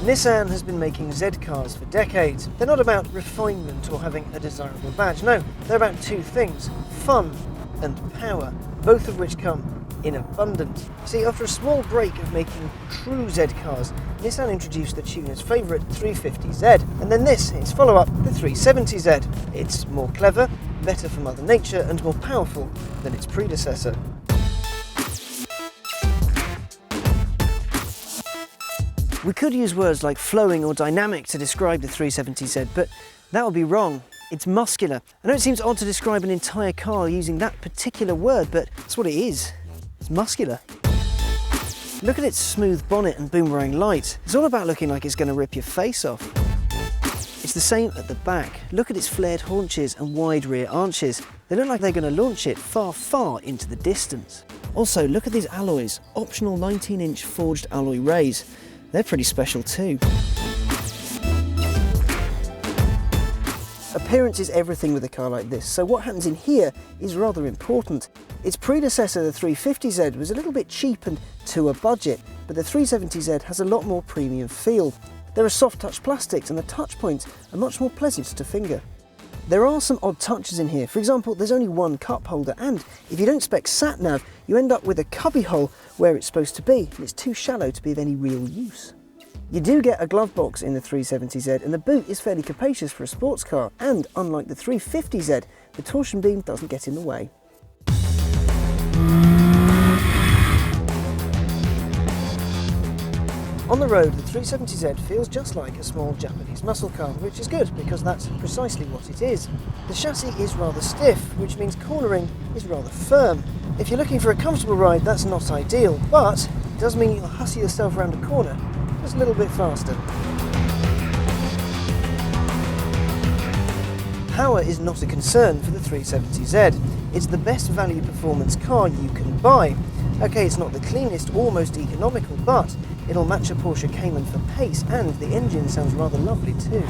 Nissan has been making Z cars for decades. They're not about refinement or having a desirable badge, no, they're about two things: fun and power, both of which come in abundance. See, after a small break of making true Z cars, Nissan introduced the tuner's favourite 350Z, and then this, its follow-up, the 370Z. It's more clever, better for Mother Nature, and more powerful than its predecessor. We could use words like flowing or dynamic to describe the 370Z, but that would be wrong. It's muscular. I know it seems odd to describe an entire car using that particular word, but that's what it is. It's muscular. Look at its smooth bonnet and boomerang light. It's all about looking like it's going to rip your face off. It's the same at the back. Look at its flared haunches and wide rear arches. They look like they're going to launch it far, far into the distance. Also, look at these alloys. Optional 19-inch forged alloy rays. They're pretty special too. Appearance is everything with a car like this, so what happens in here is rather important. Its predecessor, the 350Z, was a little bit cheap and to a budget, but the 370Z has a lot more premium feel. There are soft touch plastics and the touch points are much more pleasant to finger. There are some odd touches in here. For example, there's only one cup holder, and if you don't spec sat-nav, you end up with a cubby hole where it's supposed to be, and it's too shallow to be of any real use. You do get a glove box in the 370Z, and the boot is fairly capacious for a sports car, and unlike the 350Z, the torsion beam doesn't get in the way. On the road, the 370Z feels just like a small Japanese muscle car, which is good because that's precisely what it is. The chassis is rather stiff, which means cornering is rather firm. If you're looking for a comfortable ride, that's not ideal, but it does mean you'll hustle yourself around a corner just a little bit faster. Power is not a concern for the 370Z. It's the best value performance car you can buy. Okay, it's not the cleanest or most economical, but it'll match a Porsche Cayman for pace, and the engine sounds rather lovely too.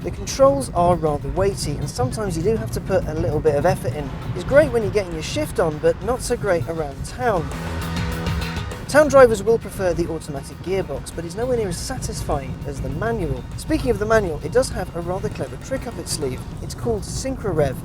The controls are rather weighty, and sometimes you do have to put a little bit of effort in. It's great when you're getting your shift on, but not so great around town. Town drivers will prefer the automatic gearbox, but it's nowhere near as satisfying as the manual. Speaking of the manual, it does have a rather clever trick up its sleeve. It's called SynchroRev.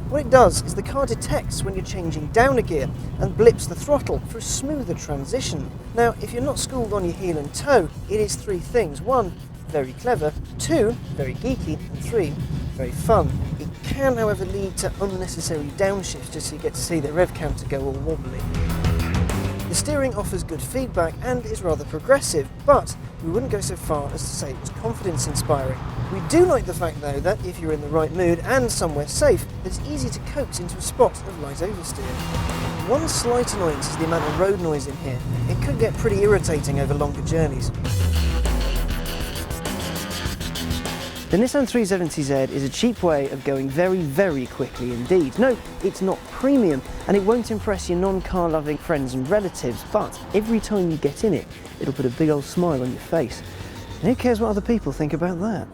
What it does is the car detects when you're changing down a gear and blips the throttle for a smoother transition. Now, if you're not schooled on your heel and toe, it is three things. 1, very clever. 2, very geeky. And 3, very fun. It can, however, lead to unnecessary downshifts just so you get to see the rev counter go all wobbly. The steering offers good feedback and is rather progressive, but we wouldn't go so far as to say it was confidence inspiring. We do like the fact though that if you're in the right mood and somewhere safe, it's easy to coax into a spot of light oversteer. One slight annoyance is the amount of road noise in here. It could get pretty irritating over longer journeys. The Nissan 370Z is a cheap way of going very, very quickly indeed. No, it's not premium, and it won't impress your non-car loving friends and relatives, but every time you get in it, it'll put a big old smile on your face. And who cares what other people think about that?